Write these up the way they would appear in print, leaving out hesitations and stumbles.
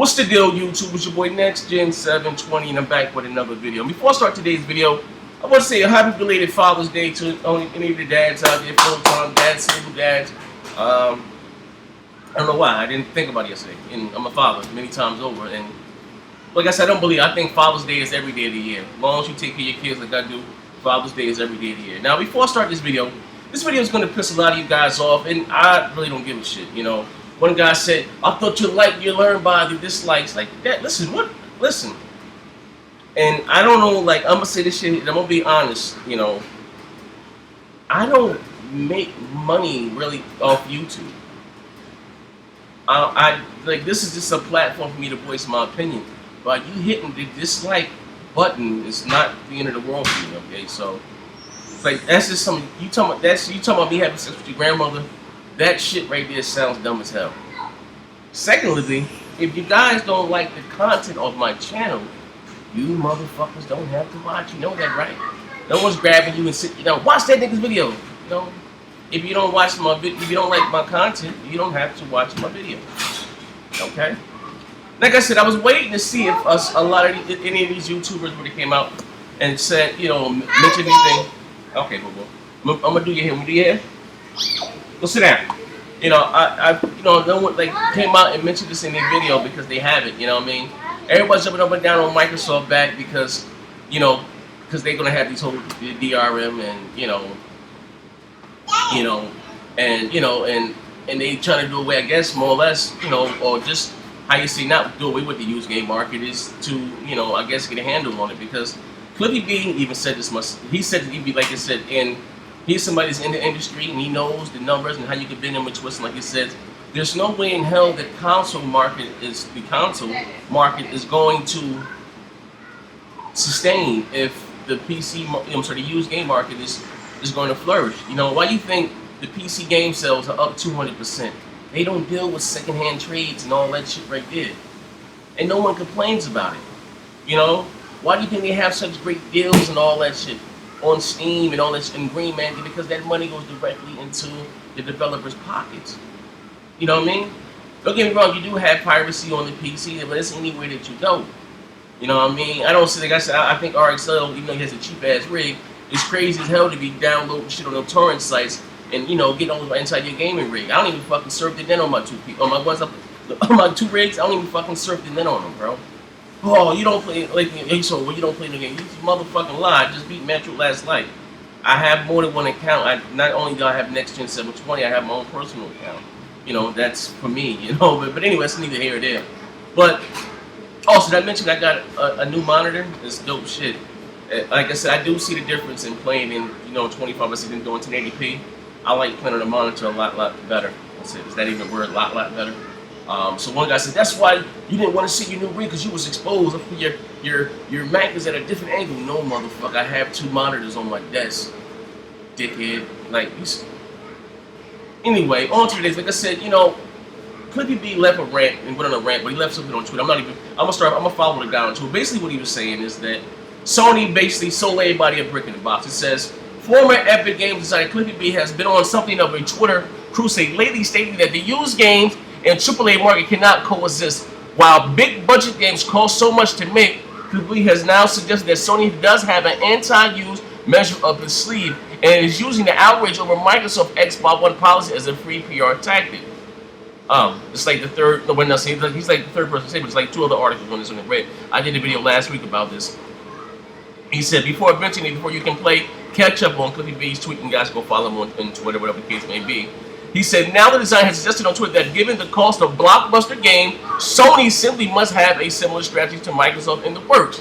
What's the deal, YouTube? It's your boy Next Gen 720, and I'm back with another video. Before I start today's video, I want to say a happy belated Father's Day to any of the dads out there, full-time dads, single dads. I don't know why I didn't think about it yesterday, and I'm a father many times over. And like I said, I think Father's Day is every day of the year. As long as you take care of your kids like I do, Father's Day is every day of the year. Now, before I start this video is going to piss a lot of you guys off, and I really don't give a shit, you know. One guy said, I thought you learn by the dislikes. Like that, listen. And I don't know, like, I'm gonna say this shit, I'm gonna be honest, you know. I don't make money really off YouTube. I like, this is just a platform for me to voice my opinion. But you hitting the dislike button is not the end of the world for me, okay? So, like, that's just something, you talking about me having sex with your grandmother. That shit right there sounds dumb as hell. Secondly, if you guys don't like the content of my channel, you motherfuckers don't have to watch. You know that, right? No one's grabbing you and sitting down. Watch that nigga's video. You know, if you don't watch my video, if you don't like my content, you don't have to watch my video. Okay? Like I said, I was waiting to see if a lot of any of these YouTubers would have came out and said, you know, mentioned anything. Okay, boo. I'm gonna do your hair. I'm gonna do your hair. Go sit down. You know, no one like came out and mentioned this in their video because they have it. You know what I mean? Everybody's jumping up and down on Microsoft back because, you know, because they're gonna have these whole DRM and and they trying to do away, I guess, more or less, you know, or just how you see not do away with the used game market is to, you know, I guess get a handle on it, because Cliffy B even said this much. He said that he'd be like I said in. He's somebody that's in the industry and he knows the numbers and how you can bend them and twist them. Like he says, there's no way in hell that the console market is going to sustain if the the used game market is going to flourish. You know, why do you think the PC game sales are up 200%? They don't deal with secondhand trades and all that shit right there, and no one complains about it. You know, why do you think they have such great deals and all that shit on Steam and all this in Green Man? Because that money goes directly into the developers' pockets. You know what I mean? Don't get me wrong, you do have piracy on the PC, but it's anywhere that you go. You know what I mean? I don't see, like I said, I think RXL, even though he has a cheap ass rig, is crazy as hell to be downloading shit on the torrent sites and, you know, getting all inside your gaming rig. I don't even fucking surf the net on my my two rigs. I don't even fucking surf the net on them, bro. Oh, you don't play, like, so when you don't play the game, you motherfucking lie. I just beat Metro last night. I have more than one account. Not only do I have Next Gen 720, I have my own personal account. You know, that's for me, you know, but anyway, it's neither here or there. But, also, did I mention I got a new monitor? It's dope shit. Like I said, I do see the difference in playing in, you know, 25% and doing 1080p. I like playing on a monitor a lot better. Is that even a word? Lot better. So one guy said, that's why you didn't want to see your new rig because you was exposed. Your Mac is at a different angle. No, motherfucker, I have two monitors on my desk, dickhead. Like, anyway, on to today's. Like I said, you know, Cliffy B left a rant and went on a rant, but he left something on Twitter. I'm gonna follow the guy on Twitter. Basically, what he was saying is that Sony basically sold everybody a brick in the box. It says, former Epic Games designer Cliffy B has been on something of a Twitter crusade lately, stating that the used games and AAA market cannot coexist. While big budget games cost so much to make, Cliffy has now suggested that Sony does have an anti-use measure up its sleeve and is using the outrage over Microsoft Xbox One policy as a free PR tactic. It's like the third, no, he's like the third person to say, but it's like two other articles on this on the read. I did a video last week about this. He said, before you can play catch up on Cliffy B's tweet, and guys go follow him on Twitter, whatever the case may be. He said, now the designer has suggested on Twitter that given the cost of blockbuster game, Sony simply must have a similar strategy to Microsoft in the works.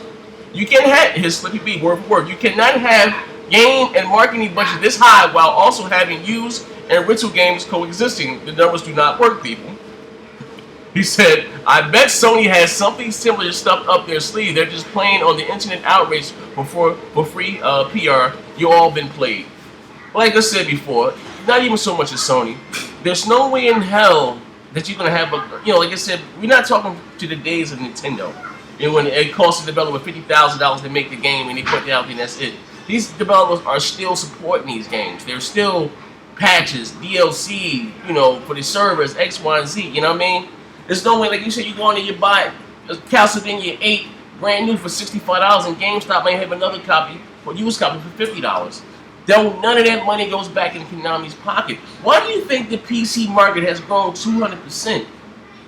You can have, his Cliffy B word for word, you cannot have game and marketing budget this high while also having used and rental games coexisting. The numbers do not work, people. He said, I bet Sony has something similar stuffed up their sleeve. They're just playing on the internet outrage for free PR. You all been played. Like I said before, not even so much as Sony. There's no way in hell that you're going to have a, you know, like I said, we're not talking to the days of Nintendo. You know, when it costs a developer $50,000 to make the game and they put it out there and that's it. These developers are still supporting these games. They're still patches, DLC, you know, for the servers, X, Y, and Z, you know what I mean? There's no way, like you said, you go in and you buy a Castlevania 8 brand new for $65, and GameStop may have another copy, or used copy for $50. None of that money goes back in Konami's pocket. Why do you think the PC market has grown 200%?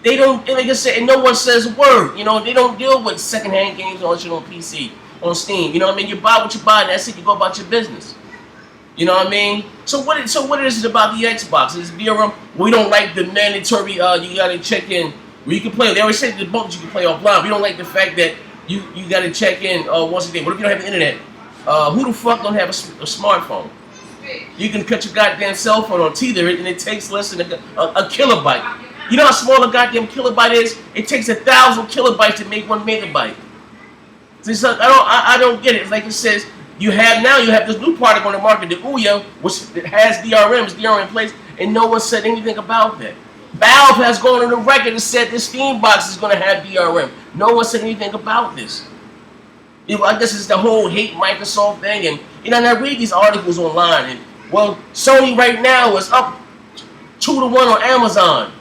They don't, like I said, and no one says a word. You know, they don't deal with secondhand games on PC, on Steam. You know what I mean? You buy what you buy, and that's it. You go about your business. You know what I mean? So what is it about the Xbox? Is DRM? We don't like the mandatory. You gotta check in. Where you can play. They always say the bumpers you can play offline. We don't like the fact that you gotta check in once a day. What if you don't have the internet? Who the fuck don't have a smartphone? You can cut your goddamn cell phone on tether it, and it takes less than a kilobyte. You know how small a goddamn kilobyte is? It takes 1,000 kilobytes to make 1 megabyte. So I don't get it. It's like it says you have this new product on the market, the Ouya, which has DRM in place, and no one said anything about that. Valve has gone on the record and said this Steam box is going to have DRM. No one said anything about this. I guess it's the whole hate Microsoft thing, and and I read these articles online, and well, Sony right now is up 2-1 on Amazon.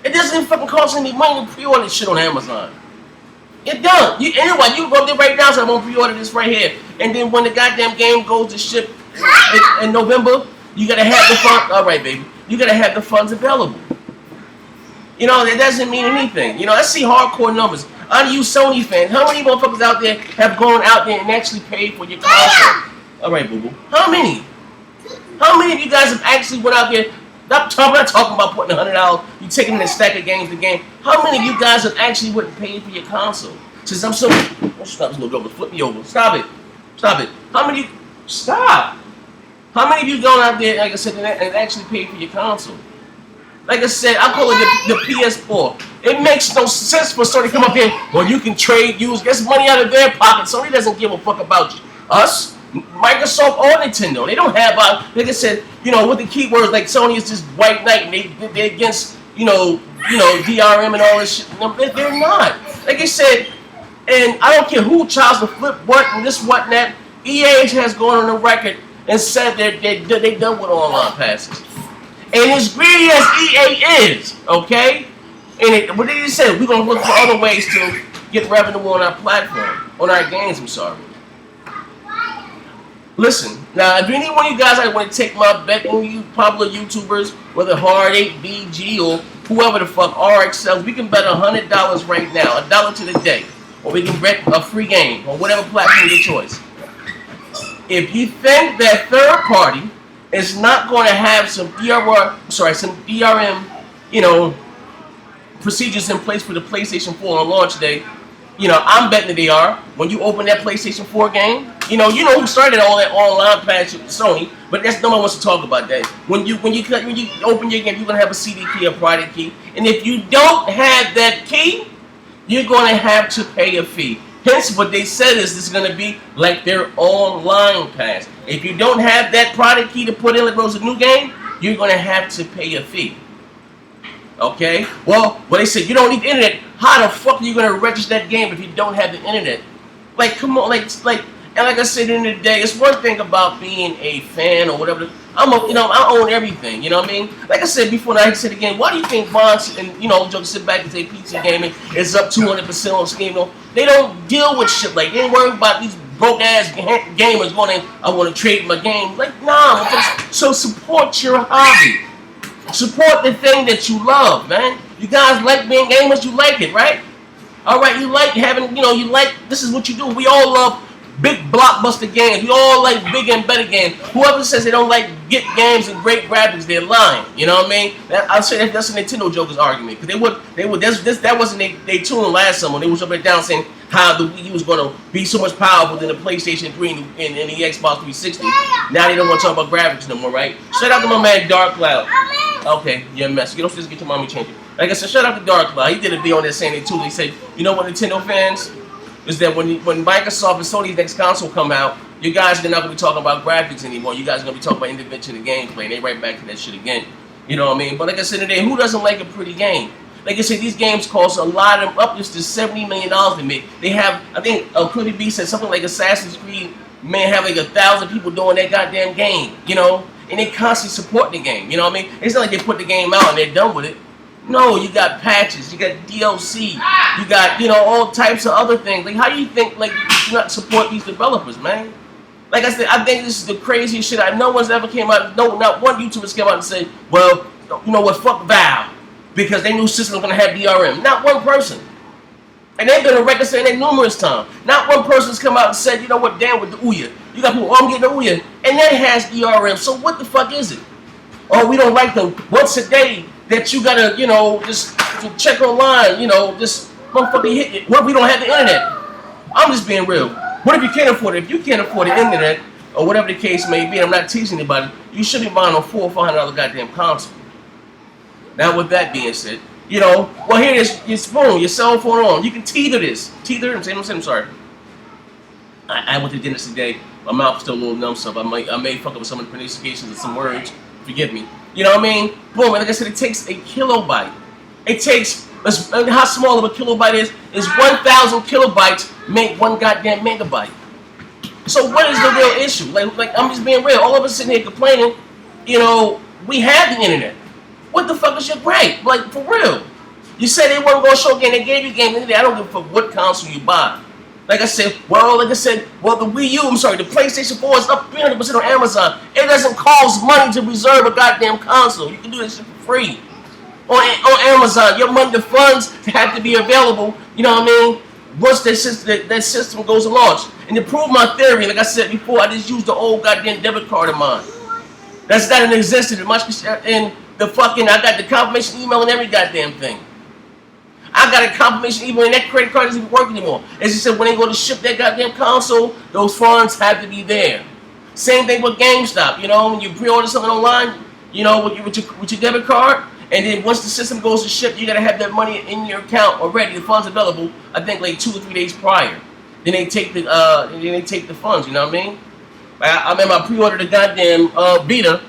It doesn't even fucking cost any money to pre-order shit on Amazon. It don't. Anyway, you can go there right now, so I'm gonna pre-order this right here, and then when the goddamn game goes to ship in November, you gotta have the funds. All right, baby, you gotta have the funds available. You know, that doesn't mean anything. You know, I see hardcore numbers. Out of you Sony fans, how many motherfuckers out there have gone out there and actually paid for your console? All right, boo-boo. How many? How many of you guys have actually went out there? I'm not talking about putting $100. You taking a stack of games to game. How many of you guys have actually went and paid for your console? Since I'm so... Oh, stop this little girl. Flip me over. Stop it. Stop it. How many... Stop. How many of you gone out there, like I said, and actually paid for your console? Like I said, I call it the PS4. It makes no sense for Sony to come up here, well, you can trade, get some money out of their pocket. Sony doesn't give a fuck about us, Microsoft or Nintendo. They don't have, like I said, with the keywords, like Sony is just white knight, and they're against, DRM and all this shit. No, they're not. Like I said, and I don't care who tries to flip what and this, what, and that. EA has gone on the record and said that they done with online passes. And as greedy as EA is, okay? And what did he say? We're going to look for other ways to get revenue on our platform, on our games, I'm sorry. Listen, now, if any one of you guys I want to take my bet on you popular YouTubers, whether Hard 8, BG, or whoever the fuck, RXL, we can bet $100 right now, $1 to the day. Or we can bet a free game on whatever platform of your choice. If you think that third party is not going to have some DRM, procedures in place for the PlayStation 4 on launch day, I'm betting that they are. When you open that PlayStation 4 game, you know who started all that online patch with Sony, but no one wants to talk about that. When you open your game, you're gonna have a CD key, a product key, and if you don't have that key, you're gonna have to pay a fee. Hence, what they said is this is going to be like their online pass. If you don't have that product key to put in like it was a new game, you're going to have to pay a fee. Okay? Well, they said you don't need the internet. How the fuck are you going to register that game if you don't have the internet? Like, come on, and like I said in the day, it's one thing about being a fan or whatever. I own everything. You know what I mean? Like I said before, and I said again, why do you think Bonds and Joe sit back and say PC gaming is up 200% on Steam? They don't deal with shit like they ain't worried about these broke ass gamers going in. I want to trade my game. Like, nah. So support your hobby. Support the thing that you love, man. You guys like being gamers. You like it, right? All right. You like having. You like. This is what you do. We all love big blockbuster games. We all like big and better games. Whoever says they don't like get games and great graphics, they're lying. You know what I mean? I'll say that's a Nintendo Joker's argument, because that wasn't they tune last summer. They was up and down saying how the Wii U was going to be so much powerful than the PlayStation 3 and the Xbox 360. Now they don't want to talk about graphics no more, right? Shout out to my man Dark Cloud. Okay, you're a mess. You don't just get your mommy changing. Like I said, shout out to Dark Cloud. He did a video on there saying it too. He said, you know what, Nintendo fans? Is that when Microsoft and Sony's next console come out, you guys are not going to be talking about graphics anymore. You guys are going to be talking about intervention and gameplay, and they right back to that shit again. You know what I mean? But like I said today, who doesn't like a pretty game? Like I said, these games cost a lot of up to $70 million to make. They have, I think, Cliffy B said something like Assassin's Creed may have like 1,000 people doing that goddamn game, and they constantly support the game. You know what I mean? It's not like they put the game out and they're done with it. No, you got patches, you got DLC, you got, you know, all types of other things. Like, how do you think, like, you not support these developers, man? Like I said, I think this is the craziest shit. No one's ever came out, no, not one YouTuber's came out and said, well, you know what, fuck Valve, because they knew system was gonna have DRM. Not one person. And they've been a record saying that numerous times. Not one person's come out and said, you know what, damn with the Ouya. You got people, oh, I'm getting the Ouya, and that has DRM. So what the fuck is it? Oh, we don't like them once a day that you gotta, you know, just check online, you know, just motherfucking hit it. What if we don't have the internet? I'm just being real. What if you can't afford it? If you can't afford the internet, or whatever the case may be, I'm not teasing anybody, you should be buying a $400 or $500 goddamn console. Now, with that being said, you know, well, here it is, your phone, your cell phone on. You can tether this. Tether, I'm sorry. I went to the dentist today. My mouth's still a little numb, so I may fuck up with some of the pronunciations of some words. Forgive me. You know what I mean? Boom, and like I said, it takes a kilobyte. It takes, how small of a kilobyte is 1,000 kilobytes make one goddamn megabyte. So what is the real issue? Like I'm just being real. All of us sitting here complaining, you know, we have the internet. What the fuck is your gripe? Like, for real. You said they weren't going to show a game. They gave you a game. I don't give a fuck what console you buy. Like I said, the Wii U, the PlayStation 4 is up 300% on Amazon. It doesn't cost money to reserve a goddamn console. You can do this shit for free. On Amazon, your money, the funds have to be available, you know what I mean, once that system goes to launch. And to prove my theory, like I said before, I just used the old goddamn debit card of mine. That's not in existence. And the fucking, I got the confirmation email and every goddamn thing. I got a confirmation email and that credit card doesn't even work anymore. As you said, when they go to ship that goddamn console, those funds have to be there. Same thing with GameStop. You know, when you pre-order something online, you know, with your debit card, and then once the system goes to ship, you gotta have that money in your account already. The funds available, I think, like 2 or 3 days prior. Then they take the funds. You know what I mean? I remember I pre-ordered the goddamn Vita.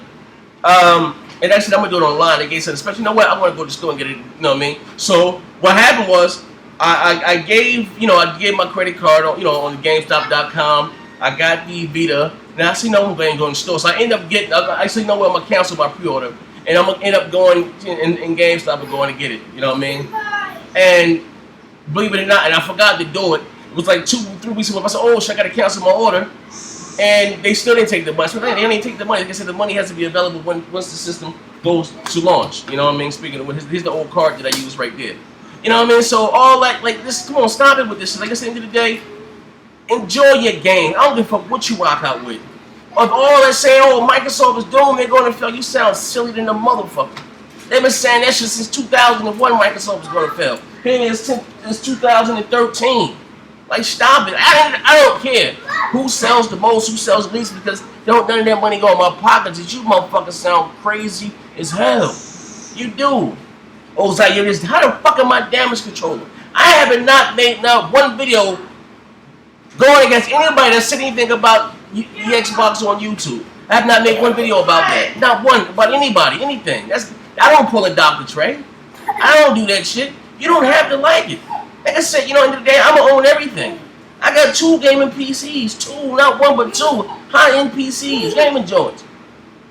And actually, I'm gonna do it online. They gave, especially, you know what? I want to go to the store and get it. You know what I mean? So what happened was, I gave my credit card on, on GameStop.com. I got the Vita. Now I see no one going to the store, so I end up getting. I see no way I'm gonna cancel my pre-order, and I'm gonna end up going in GameStop and going to get it. You know what I mean? And believe it or not, and I forgot to do it. It was like 2-3 weeks ago. I said, "Oh shit, I gotta cancel my order." And they still didn't take the money. So they didn't take the money. Like I said, the money has to be available once the system goes to launch. You know what I mean? Speaking of, here's the old card that I use right there. You know what I mean? So all that, like this, come on, stop it with this. Like I said, at the end of the day, enjoy your game. I don't give a fuck what you rock out with. Of all that saying, oh, Microsoft is doomed, they're going to fail. You sound silly than a motherfucker. They've been saying that shit since 2001. Microsoft is going to fail. Here it is, it's 2013. Like, stop it. I don't care who sells the most, who sells the least, because none of that money go in my pockets. You motherfuckers sound crazy as hell. You do. Oh, Zaire, how the fuck am I damage controller? I haven't not made one video going against anybody that said anything about the Xbox on YouTube. I have not made one video about that. Not one, about anybody, anything. I don't pull a Dr. Trey. I don't do that shit. You don't have to like it. Like I said, at the end of the day, I'm going to own everything. I got 2 gaming PCs. 2, not 1, but 2 high-end PCs, gaming joints.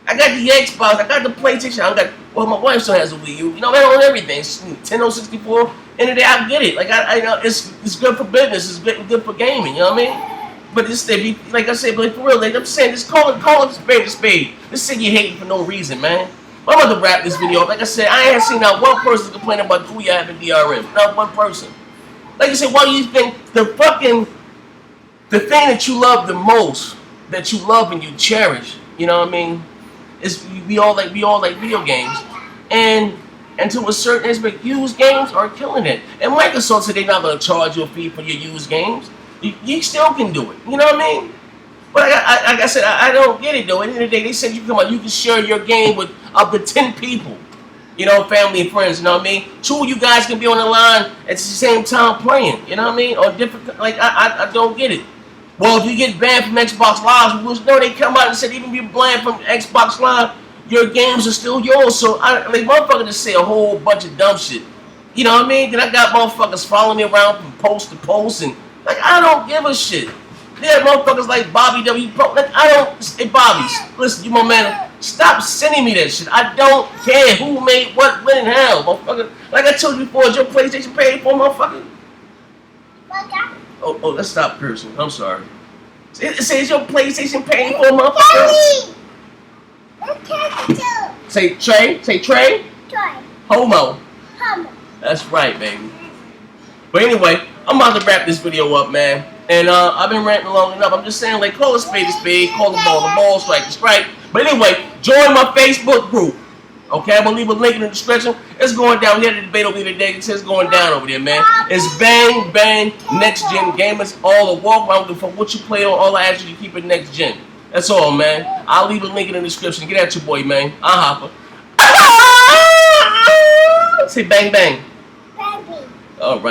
I got the Xbox. I got the PlayStation. My wife still has a Wii U. You know, I own everything. Nintendo 64. End of the day, I get it. Like, I know it's good for business. It's good for gaming. You know what I mean? But this, like I said, but for real, like I'm saying, just call it a spade. This thing you hating for no reason, man. I'm about to wrap this video up. Like I said, I ain't seen not one person complaining about who you having DRM. Not one person. Like I said, why do you think the thing that you love the most, that you love and you cherish, you know what I mean, is we all like video games, and to a certain aspect, used games are killing it. And Microsoft said they're not going to charge you a fee for your used games. You still can do it. You know what I mean? But like I said, I don't get it though. At the end of the day, they said you can share your game with up to 10 people. You know, family and friends, you know what I mean? 2 of you guys can be on the line at the same time playing, you know what I mean? Or different, like, I don't get it. Well, if you get banned from Xbox Live, they come out and said even if you're banned from Xbox Live, your games are still yours. So, motherfuckers just say a whole bunch of dumb shit. You know what I mean? Then I got motherfuckers following me around from post to post, and, like, I don't give a shit. There are motherfuckers like Bobby W. Pro. Like, hey, Bobby, listen, you my man. Stop sending me that shit. I don't care who made what, when, and how, motherfucker. Like I told you before, is your PlayStation paid for, motherfucker? Oh, let's stop cursing. I'm sorry. It says your PlayStation paid for, motherfucker. Say Trey. Say Trey. Homo. That's right, baby. But anyway, I'm about to wrap this video up, man. And I've been ranting long enough. I'm just saying, like, call a spade, call the ball strike the strike. But anyway, join my Facebook group. Okay, I'm gonna leave a link in the description. It's going down. We had a debate over here today. It says going down over there, man. It's Bang Bang Next Gen Gamers. All the walk around for what you play on. All I ask you to keep it next gen. That's all, man. I'll leave a link in the description. Get at your boy, man. I'll hop her. Say bang bang. All right.